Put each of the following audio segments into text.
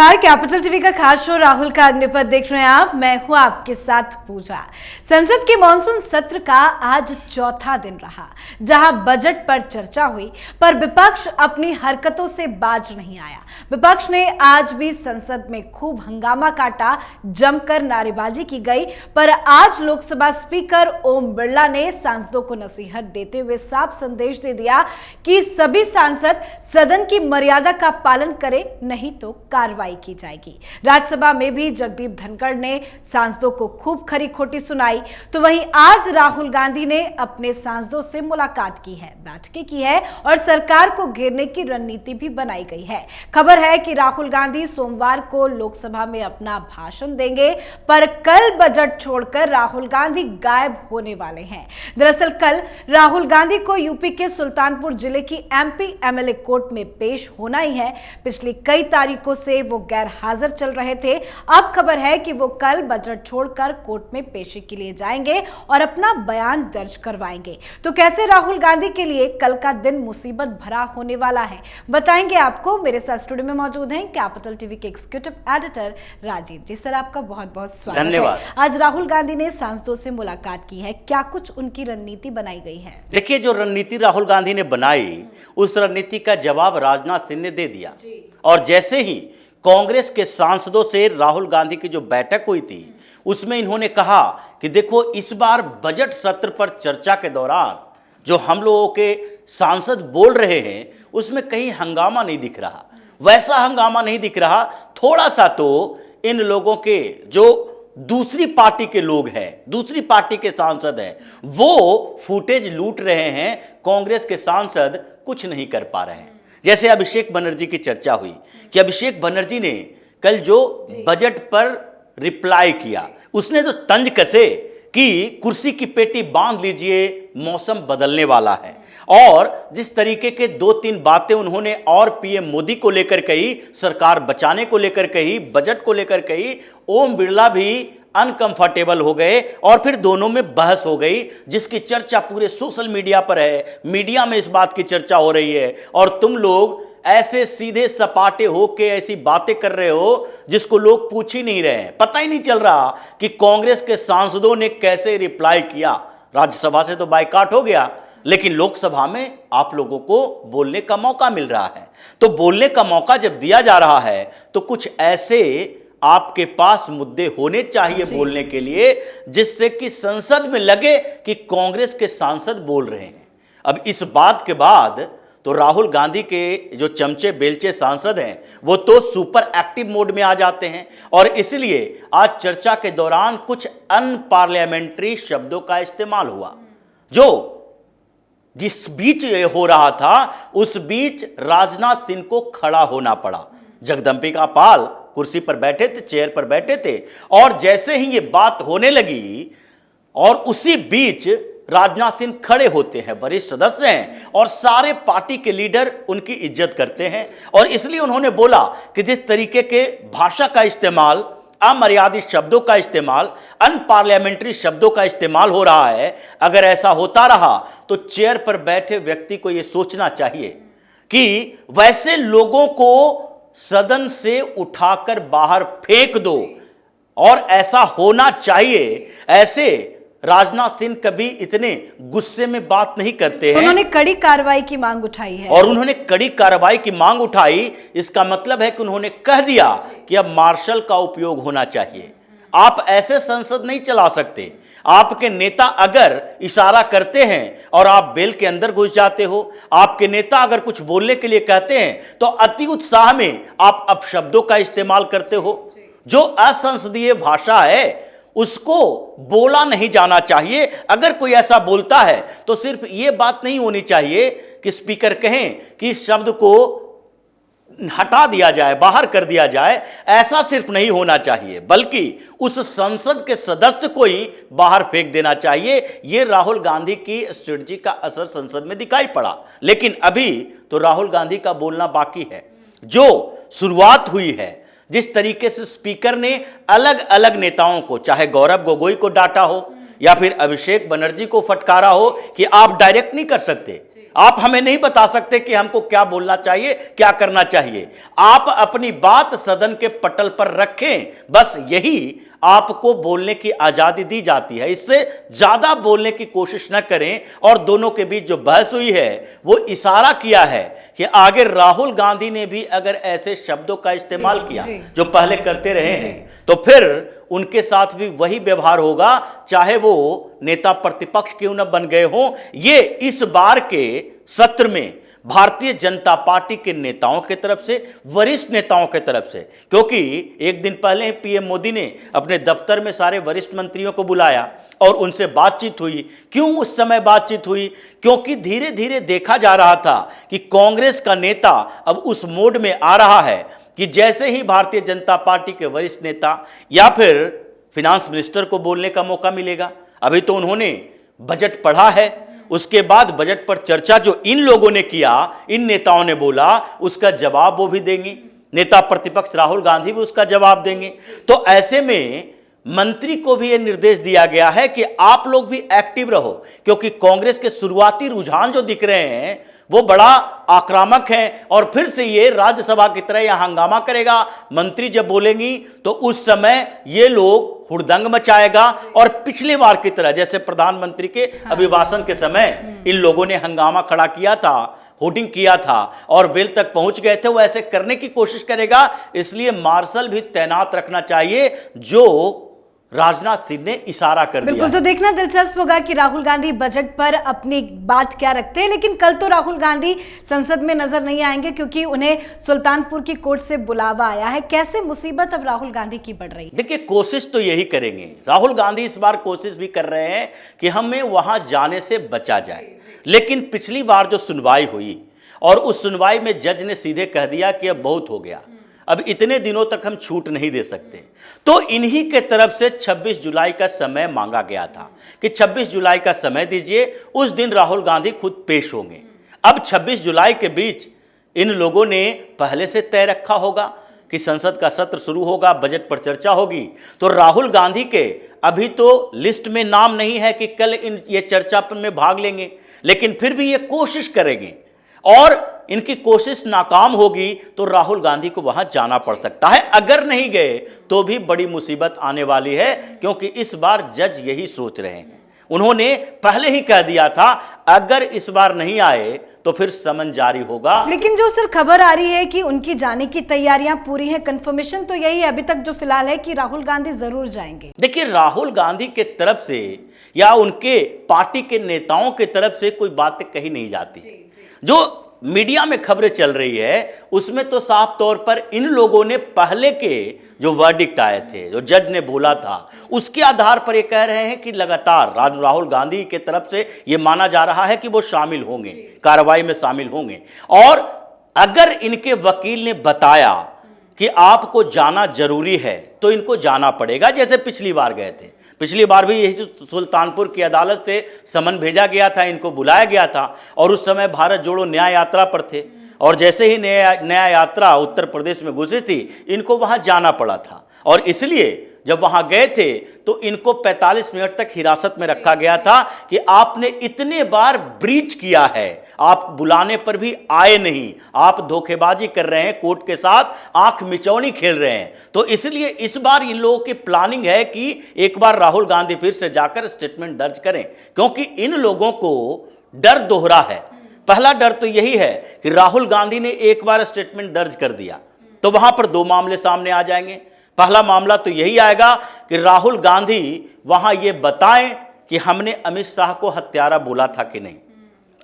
नमस्कार, capital TV का खास शो राहुल का अग्निपथ देख रहे हैं आप। मैं हूं आपके साथ पूजा। संसद के मॉनसून सत्र का आज चौथा दिन रहा, जहां बजट पर चर्चा हुई, पर विपक्ष अपनी हरकतों से बाज नहीं आया। विपक्ष ने आज भी संसद में खूब हंगामा काटा, जमकर नारेबाजी की गई, पर आज लोकसभा स्पीकर ओम बिरला ने सांसदों को नसीहत देते हुए साफ संदेश दे दिया कि सभी सांसद सदन की मर्यादा का पालन करें, नहीं तो कार्रवाई की जाएगी। राज्यसभा में भी जगदीप धनखड़ ने सांसदों को खूब खरी खोटी सुनाई, तो वहीं आज राहुल गांधी ने अपने सांसदों से मुलाकात की है, बैठकें की है और सरकार को घेरने की रणनीति भी बनाई गई है। खबर है कि राहुल गांधी सोमवार को लोकसभा में अपना भाषण देंगे, पर कल बजट छोड़कर राहुल गांधी गायब होने वाले हैं। दरअसल कल राहुल गांधी को यूपी के सुल्तानपुर जिले की एमपी एमएलए कोर्ट में पेश होना ही है। पिछली कई तारीखों से वो गैर हाजिर चल रहे थे। अब खबर है कि वो कल बजट छोड़कर कोर्ट में पेशी के लिए जाएंगे और अपना बयान दर्ज करवाएंगे। तो कैसे राहुल गांधी के लिए कल का दिन मुसीबत भरा होने वाला है, बताएंगे आपको। मेरे साथ स्टूडियो में मौजूद हैं कैपिटल टीवी के एग्जीक्यूटिव एडिटर राजीव जी। सर, आपका बहुत बहुत स्वागत है। आज राहुल गांधी ने सांसदों से मुलाकात की है, क्या कुछ उनकी रणनीति बनाई गई है? देखिए, जो रणनीति राहुल गांधी ने बनाई, उस रणनीति का जवाब राजनाथ सिंह ने दे दिया। और जैसे ही कांग्रेस के सांसदों से राहुल गांधी की जो बैठक हुई थी, उसमें इन्होंने कहा कि देखो, इस बार बजट सत्र पर चर्चा के दौरान जो हम लोगों के सांसद बोल रहे हैं, उसमें कहीं हंगामा नहीं दिख रहा, वैसा हंगामा नहीं दिख रहा। थोड़ा सा तो इन लोगों के जो दूसरी पार्टी के लोग हैं, दूसरी पार्टी के सांसद हैं, वो फुटेज लूट रहे हैं, कांग्रेस के सांसद कुछ नहीं कर पा रहे हैं। जैसे अभिषेक बनर्जी की चर्चा हुई कि अभिषेक बनर्जी ने कल जो बजट पर रिप्लाई किया, उसने तो तंज कसे कि कुर्सी की पेटी बांध लीजिए, मौसम बदलने वाला है। और जिस तरीके के दो तीन बातें उन्होंने और पीएम मोदी को लेकर कही, सरकार बचाने को लेकर कही, बजट को लेकर कही, ओम बिरला भी अनकंफर्टेबल हो गए और फिर दोनों में बहस हो गई, जिसकी चर्चा पूरे सोशल मीडिया पर है। मीडिया में इस बात की चर्चा हो रही है और तुम लोग ऐसे सीधे सपाटे होके ऐसी बातें कर रहे हो जिसको लोग पूछ ही नहीं रहे हैं। पता ही नहीं चल रहा कि कांग्रेस के सांसदों ने कैसे रिप्लाई किया। राज्यसभा से तो बायकॉट हो गया, लेकिन लोकसभा में आप लोगों को बोलने का मौका मिल रहा है। तो बोलने का मौका जब दिया जा रहा है, तो कुछ ऐसे आपके पास मुद्दे होने चाहिए बोलने के लिए, जिससे कि संसद में लगे कि कांग्रेस के सांसद बोल रहे हैं। अब इस बात के बाद तो राहुल गांधी के जो चमचे बेलचे सांसद हैं, वो तो सुपर एक्टिव मोड में आ जाते हैं। और इसलिए आज चर्चा के दौरान कुछ अनपार्लियामेंट्री शब्दों का इस्तेमाल हुआ, जो जिस बीच ये हो रहा था, उस बीच राजनाथ सिंह को खड़ा होना पड़ा। जगदम्बिका पाल कुर्सी पर बैठे थे, चेयर पर बैठे थे, और जैसे ही ये बात होने लगी और उसी बीच राजनाथ सिंह खड़े होते हैं। वरिष्ठ सदस्य हैं और सारे पार्टी के लीडर उनकी इज्जत करते हैं, और इसलिए उन्होंने बोला कि जिस तरीके के भाषा का इस्तेमाल, अमर्यादित शब्दों का इस्तेमाल, अनपार्लियामेंट्री शब्दों का इस्तेमाल हो रहा है, अगर ऐसा होता रहा तो चेयर पर बैठे व्यक्ति को यह सोचना चाहिए कि वैसे लोगों को सदन से उठाकर बाहर फेंक दो, और ऐसा होना चाहिए। ऐसे राजनाथ सिंह कभी इतने गुस्से में बात नहीं करते हैं। उन्होंने कड़ी कार्रवाई की मांग उठाई है, और उन्होंने कड़ी कार्रवाई की मांग उठाई। इसका मतलब है कि उन्होंने कह दिया कि अब मार्शल का उपयोग होना चाहिए। आप ऐसे संसद नहीं चला सकते। आपके नेता अगर इशारा करते हैं और आप बेल के अंदर घुस जाते हो, आपके नेता अगर कुछ बोलने के लिए कहते हैं तो अति उत्साह में आप अपशब्दों का इस्तेमाल करते हो। जो असंसदीय भाषा है, उसको बोला नहीं जाना चाहिए। अगर कोई ऐसा बोलता है तो सिर्फ यह बात नहीं होनी चाहिए कि स्पीकर कहें कि इस शब्द को हटा दिया जाए, बाहर कर दिया जाए। ऐसा सिर्फ नहीं होना चाहिए, बल्कि उस संसद के सदस्य को ही बाहर फेंक देना चाहिए। यह राहुल गांधी की स्ट्रेटजी का असर संसद में दिखाई पड़ा। लेकिन अभी तो राहुल गांधी का बोलना बाकी है। जो शुरुआत हुई है, जिस तरीके से स्पीकर ने अलग अलग नेताओं को, चाहे गौरव गोगोई को डांटा हो या फिर अभिषेक बनर्जी को फटकारा हो कि आप डायरेक्ट नहीं कर सकते, आप हमें नहीं बता सकते कि हमको क्या बोलना चाहिए, क्या करना चाहिए। आप अपनी बात सदन के पटल पर रखें, बस यही आपको बोलने की आजादी दी जाती है। इससे ज्यादा बोलने की कोशिश न करें। और दोनों के बीच जो बहस हुई है वो इशारा किया है कि आगे राहुल गांधी ने भी अगर ऐसे शब्दों का इस्तेमाल किया जो पहले करते रहे हैं, तो फिर उनके साथ भी वही व्यवहार होगा, चाहे वो नेता प्रतिपक्ष क्यों न बन गए हों। ये इस बार के सत्र में भारतीय जनता पार्टी के नेताओं की तरफ से, वरिष्ठ नेताओं की तरफ से, क्योंकि एक दिन पहले पीएम मोदी ने अपने दफ्तर में सारे वरिष्ठ मंत्रियों को बुलाया और उनसे बातचीत हुई। क्यों उस समय बातचीत हुई? क्योंकि धीरे धीरे देखा जा रहा था कि कांग्रेस का नेता अब उस मोड में आ रहा है कि जैसे ही भारतीय जनता पार्टी के वरिष्ठ नेता या फिर फिनांस मिनिस्टर को बोलने का मौका मिलेगा, अभी तो उन्होंने बजट पढ़ा है, उसके बाद बजट पर चर्चा जो इन लोगों ने किया, इन नेताओं ने बोला, उसका जवाब वो भी देंगे, नेता प्रतिपक्ष राहुल गांधी भी उसका जवाब देंगे। तो ऐसे में मंत्री को भी यह निर्देश दिया गया है कि आप लोग भी एक्टिव रहो, क्योंकि कांग्रेस के शुरुआती रुझान जो दिख रहे हैं वो बड़ा आक्रामक है और फिर से ये राज्यसभा की तरह यह हंगामा करेगा। मंत्री जब बोलेंगी तो उस समय ये लोग हुड़दंग मचाएगा और पिछली बार की तरह जैसे प्रधानमंत्री के अभिभाषण के समय इन लोगों ने हंगामा खड़ा किया था, होर्डिंग किया था और वेल तक पहुंच गए थे, वो ऐसे करने की कोशिश करेगा। इसलिए मार्शल भी तैनात रखना चाहिए, जो राजनाथ सिंह ने इशारा कर दिया। बिल्कुल, तो देखना दिलचस्प होगा कि राहुल गांधी बजट पर अपनी बात क्या रखते हैं। लेकिन कल तो राहुल गांधी संसद में नजर नहीं आएंगे क्योंकि उन्हें सुल्तानपुर की कोर्ट से बुलावा आया है। कैसे मुसीबत अब राहुल गांधी की बढ़ रही है? देखिए, कोशिश तो यही करेंगे राहुल गांधी, इस बार कोशिश भी कर रहे हैं कि हमें वहां जाने से बचा जाए। लेकिन पिछली बार जो सुनवाई हुई और उस सुनवाई में जज ने सीधे कह दिया कि अब बहुत हो गया, अब इतने दिनों तक हम छूट नहीं दे सकते। तो इन्हीं के तरफ से 26 जुलाई का समय मांगा गया था कि 26 जुलाई का समय दीजिए, उस दिन राहुल गांधी खुद पेश होंगे। अब 26 जुलाई के बीच इन लोगों ने पहले से तय रखा होगा कि संसद का सत्र शुरू होगा, बजट पर चर्चा होगी। तो राहुल गांधी के अभी तो लिस्ट में नाम नहीं है कि कल ये चर्चा में भाग लेंगे, लेकिन फिर भी ये कोशिश करेंगे और इनकी कोशिश नाकाम होगी तो राहुल गांधी को वहां जाना पड़ सकता है। अगर नहीं गए तो भी बड़ी मुसीबत आने वाली है, क्योंकि इस बार जज यही सोच रहे हैं। उन्होंने पहले ही कह दिया था अगर इस बार नहीं आए तो फिर समन जारी होगा। लेकिन जो सर खबर आ रही है कि उनकी जाने की तैयारियां पूरी हैं, कंफर्मेशन तो यही है अभी तक जो फिलहाल है कि राहुल गांधी जरूर जाएंगे। देखिए, राहुल गांधी के तरफ से या उनके पार्टी के नेताओं के तरफ से कोई बातें कही नहीं जाती। जो मीडिया में खबरें चल रही है उसमें तो साफ तौर पर इन लोगों ने पहले के जो वर्डिक्ट आए थे, जो जज ने बोला था, उसके आधार पर ये कह रहे हैं कि लगातार राहुल गांधी के तरफ से ये माना जा रहा है कि वो शामिल होंगे, कार्रवाई में शामिल होंगे। और अगर इनके वकील ने बताया कि आपको जाना जरूरी है तो इनको जाना पड़ेगा, जैसे पिछली बार गए थे। पिछली बार भी यही सुल्तानपुर की अदालत से समन भेजा गया था, इनको बुलाया गया था और उस समय भारत जोड़ो न्याय यात्रा पर थे और जैसे ही नया यात्रा उत्तर प्रदेश में गुजरी थी, इनको वहां जाना पड़ा था और इसलिए जब वहां गए थे तो इनको 45 मिनट तक हिरासत में रखा गया था कि आपने इतने बार ब्रीच किया है, आप बुलाने पर भी आए नहीं, आप धोखेबाजी कर रहे हैं, कोर्ट के साथ आंख मिचौनी खेल रहे हैं। तो इसलिए इस बार इन लोगों की प्लानिंग है कि एक बार राहुल गांधी फिर से जाकर स्टेटमेंट दर्ज करें, क्योंकि इन लोगों को डर दोहरा है। पहला डर तो यही है कि राहुल गांधी ने एक बार स्टेटमेंट दर्ज कर दिया तो वहां पर दो मामले सामने आ जाएंगे। पहला मामला तो यही आएगा कि राहुल गांधी वहां ये बताएं कि हमने अमित शाह को हत्यारा बोला था कि नहीं।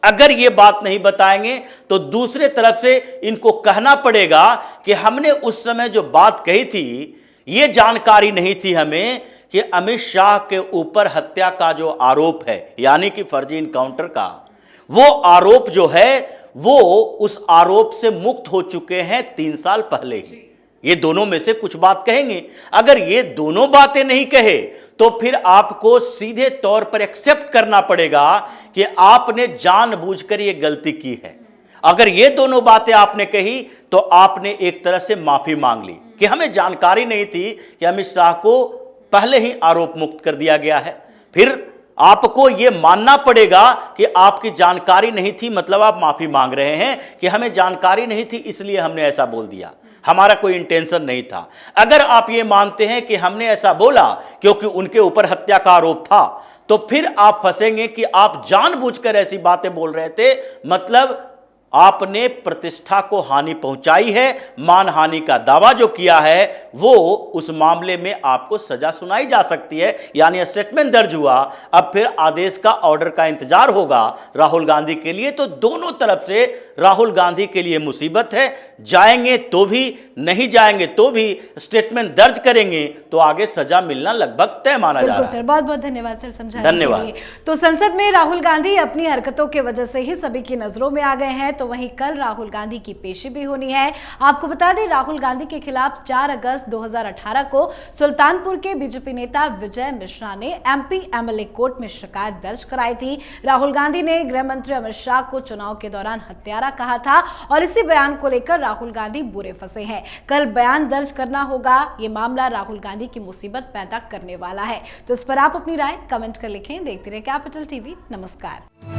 अगर ये बात नहीं बताएंगे तो दूसरे तरफ से इनको कहना पड़ेगा कि हमने उस समय जो बात कही थी, ये जानकारी नहीं थी हमें कि अमित शाह के ऊपर हत्या का जो आरोप है, यानी कि फर्जी इनकाउंटर का, वो आरोप जो है वो उस आरोप से मुक्त हो चुके हैं 3 साल पहले ही। ये दोनों में से कुछ बात कहेंगे। अगर ये दोनों बातें नहीं कहे तो फिर आपको सीधे तौर पर एक्सेप्ट करना पड़ेगा कि आपने जानबूझकर ये गलती की है। अगर ये दोनों बातें आपने कही तो आपने एक तरह से माफी मांग ली कि हमें जानकारी नहीं थी कि अमित शाह को पहले ही आरोप मुक्त कर दिया गया है। फिर आपको यह मानना पड़ेगा कि आपकी जानकारी नहीं थी, मतलब आप माफी मांग रहे हैं कि हमें जानकारी नहीं थी इसलिए हमने ऐसा बोल दिया, हमारा कोई इंटेंशन नहीं था। अगर आप ये मानते हैं कि हमने ऐसा बोला क्योंकि उनके ऊपर हत्या का आरोप था, तो फिर आप फंसेंगे कि आप जानबूझकर ऐसी बातें बोल रहे थे, मतलब आपने प्रतिष्ठा को हानि पहुंचाई है। मानहानि का दावा जो किया है वो उस मामले में आपको सजा सुनाई जा सकती है, यानी स्टेटमेंट दर्ज हुआ। अब फिर आदेश का, ऑर्डर का इंतजार होगा राहुल गांधी के लिए। तो दोनों तरफ से राहुल गांधी के लिए मुसीबत है, जाएंगे तो भी, नहीं जाएंगे तो भी, स्टेटमेंट दर्ज करेंगे तो आगे सजा मिलना लगभग तय माना जा रहा है। सर, बहुत बहुत धन्यवाद सर समझाने धन्यवाद। के लिए। तो संसद में राहुल गांधी अपनी हरकतों की वजह से ही सभी की नजरों में आ गए हैं, तो वहीं कल राहुल गांधी की पेशी भी होनी है। आपको बता दें, राहुल गांधी के खिलाफ 4 अगस्त 2018 को सुल्तानपुर के बीजेपी नेता विजय मिश्रा ने एमपी एमएलए कोर्ट में शिकायत दर्ज कराई थी। राहुल गांधी ने गृह मंत्री अमित शाह को चुनाव के दौरान हत्यारा कहा था और इसी बयान को लेकर राहुल गांधी बुरे फंसे हैं। कल बयान दर्ज करना होगा। ये मामला राहुल गांधी की मुसीबत पैदा करने वाला है। तो इस पर आप अपनी राय कमेंट कर लिखें। देखते रहे कैपिटल टीवी। नमस्कार।